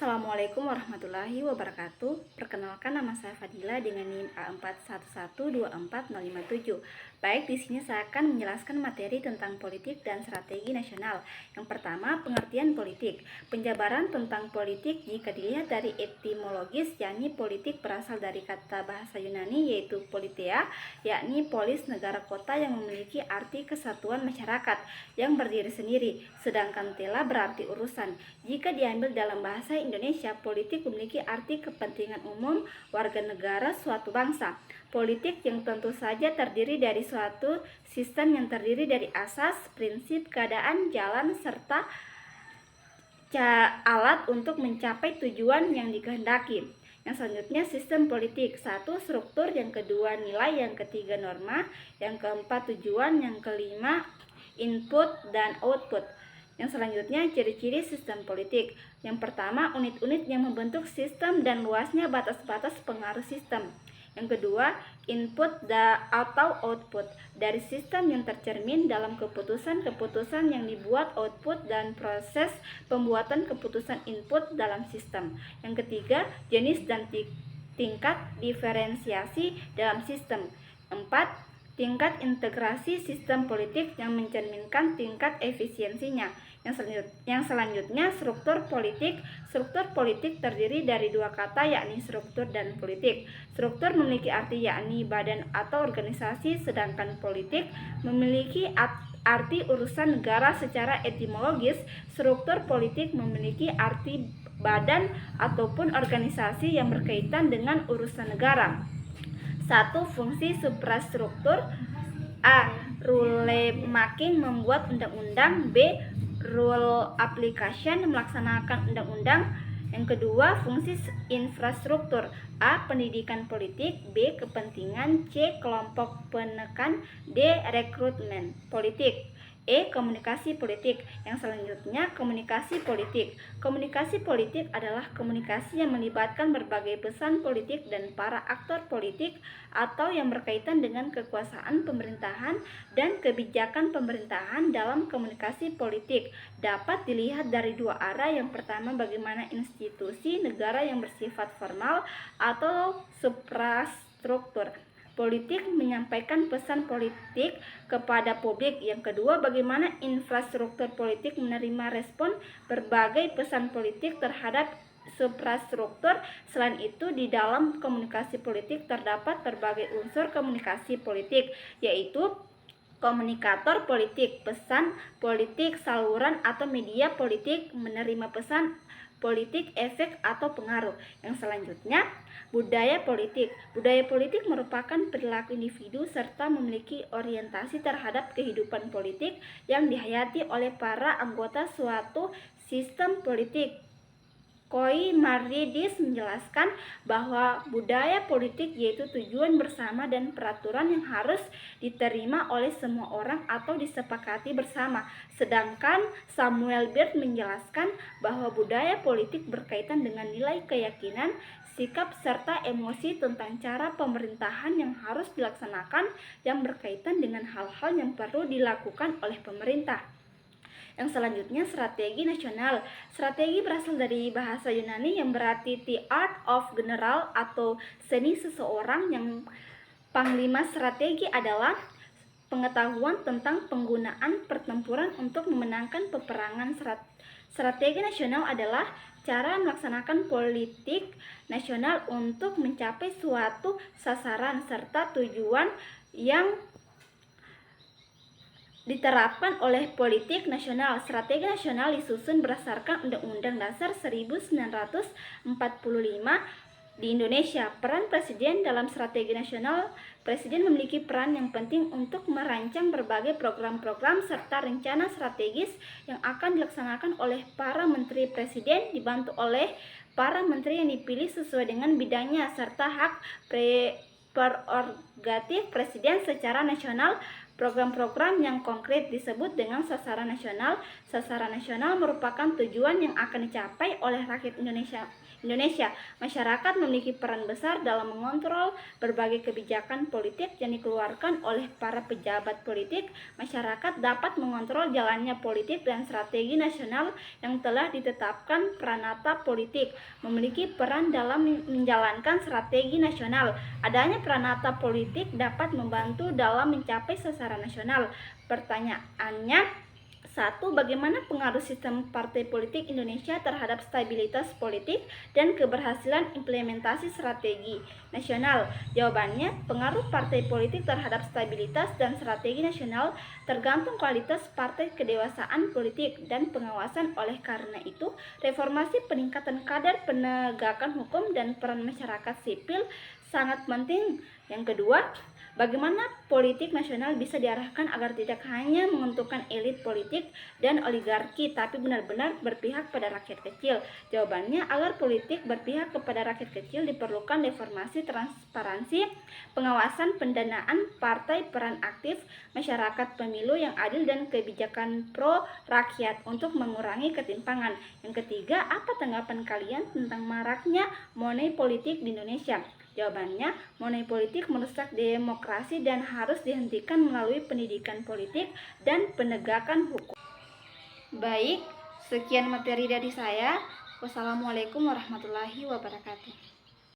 Assalamualaikum warahmatullahi wabarakatuh. Perkenalkan, nama saya Fadila dengan NIM A41124057. Baik, di sini saya akan menjelaskan materi tentang politik dan strategi nasional. Yang pertama, pengertian politik. Penjabaran tentang politik jika dilihat dari etimologis, yakni politik berasal dari kata bahasa Yunani yaitu politeia, yakni polis, negara kota yang memiliki arti kesatuan masyarakat yang berdiri sendiri, sedangkan tela berarti urusan. Jika diambil dalam bahasa Indonesia, politik memiliki arti kepentingan umum warga negara suatu bangsa. Politik yang tentu saja terdiri dari suatu sistem yang terdiri dari asas, prinsip, keadaan, jalan, serta alat untuk mencapai tujuan yang dikehendaki. Yang selanjutnya, sistem politik. 1. Struktur. Yang kedua, nilai. Yang ketiga, norma. Yang keempat, tujuan. Yang kelima, input dan output. Yang selanjutnya, ciri-ciri sistem politik. Yang pertama, unit-unit yang membentuk sistem dan luasnya batas-batas pengaruh sistem. Yang kedua, input atau output dari sistem yang tercermin dalam keputusan-keputusan yang dibuat, output dan proses pembuatan keputusan input dalam sistem. Yang ketiga, jenis dan tingkat diferensiasi dalam sistem. 4. Tingkat integrasi sistem politik yang mencerminkan tingkat efisiensinya. Yang selanjutnya, struktur politik. Struktur politik terdiri dari dua kata, yakni struktur dan politik. Struktur memiliki arti yakni badan atau organisasi, sedangkan politik memiliki arti urusan negara. Secara etimologis, struktur politik memiliki arti badan ataupun organisasi yang berkaitan dengan urusan negara. 1. Fungsi suprastruktur. A. Rulemaking, membuat undang-undang. B. Rule application, melaksanakan undang-undang. Yang kedua, fungsi infrastruktur. A. Pendidikan politik. B. Kepentingan. C. Kelompok penekan. D. Rekrutmen politik. E. Komunikasi politik. Yang selanjutnya, komunikasi politik. Komunikasi politik adalah komunikasi yang melibatkan berbagai pesan politik dan para aktor politik atau yang berkaitan dengan kekuasaan pemerintahan dan kebijakan pemerintahan. Dalam komunikasi politik dapat dilihat dari dua arah. Yang pertama, bagaimana institusi negara yang bersifat formal atau suprastruktur politik menyampaikan pesan politik kepada publik. Yang kedua, bagaimana infrastruktur politik menerima respon berbagai pesan politik terhadap suprastruktur. Selain itu, di dalam komunikasi politik terdapat berbagai unsur komunikasi politik, yaitu komunikator politik, pesan politik, saluran atau media politik, menerima pesan politik, efek atau pengaruh. Yang selanjutnya, budaya politik. Budaya politik merupakan perilaku individu serta memiliki orientasi terhadap kehidupan politik yang dihayati oleh para anggota suatu sistem politik. Koimaridis menjelaskan bahwa budaya politik yaitu tujuan bersama dan peraturan yang harus diterima oleh semua orang atau disepakati bersama. Sedangkan Samuel Beard menjelaskan bahwa budaya politik berkaitan dengan nilai, keyakinan, sikap, serta emosi tentang cara pemerintahan yang harus dilaksanakan yang berkaitan dengan hal-hal yang perlu dilakukan oleh pemerintah. Yang selanjutnya, strategi nasional. Strategi berasal dari bahasa Yunani yang berarti the art of general atau seni seseorang. Yang panglima strategi adalah pengetahuan tentang penggunaan pertempuran untuk memenangkan peperangan. Strategi nasional adalah cara melaksanakan politik nasional untuk mencapai suatu sasaran serta tujuan yang diterapkan oleh politik nasional. Strategi nasional disusun berdasarkan Undang-Undang Dasar 1945 di Indonesia. Peran Presiden dalam strategi nasional. Presiden memiliki peran yang penting untuk merancang berbagai program-program serta rencana strategis yang akan dilaksanakan oleh para menteri. Presiden dibantu oleh para menteri yang dipilih sesuai dengan bidangnya serta hak prerogatif Presiden secara nasional. Program-program yang konkret disebut dengan sasaran nasional. Sasaran nasional merupakan tujuan yang akan dicapai oleh rakyat Indonesia. Masyarakat memiliki peran besar dalam mengontrol berbagai kebijakan politik yang dikeluarkan oleh para pejabat politik. Masyarakat dapat mengontrol jalannya politik dan strategi nasional yang telah ditetapkan. Pranata politik memiliki peran dalam menjalankan strategi nasional. Adanya pranata politik dapat membantu dalam mencapai sasaran nasional. Pertanyaannya, 1. Bagaimana pengaruh sistem partai politik Indonesia terhadap stabilitas politik dan keberhasilan implementasi strategi nasional? Jawabannya, pengaruh partai politik terhadap stabilitas dan strategi nasional tergantung kualitas partai, kedewasaan politik, dan pengawasan. Oleh karena itu, reformasi, peningkatan kadar penegakan hukum, dan peran masyarakat sipil sangat penting. Yang kedua, bagaimana politik nasional bisa diarahkan agar tidak hanya menguntungkan elit politik dan oligarki, tapi benar-benar berpihak pada rakyat kecil? Jawabannya, agar politik berpihak kepada rakyat kecil diperlukan reformasi, transparansi, pengawasan pendanaan partai, peran aktif masyarakat, pemilu yang adil, dan kebijakan pro rakyat untuk mengurangi ketimpangan. Yang ketiga, apa tanggapan kalian tentang maraknya money politik di Indonesia? Jawabannya, money politik merusak demokrasi dan harus dihentikan melalui pendidikan politik dan penegakan hukum. Baik, sekian materi dari saya. Wassalamualaikum warahmatullahi wabarakatuh.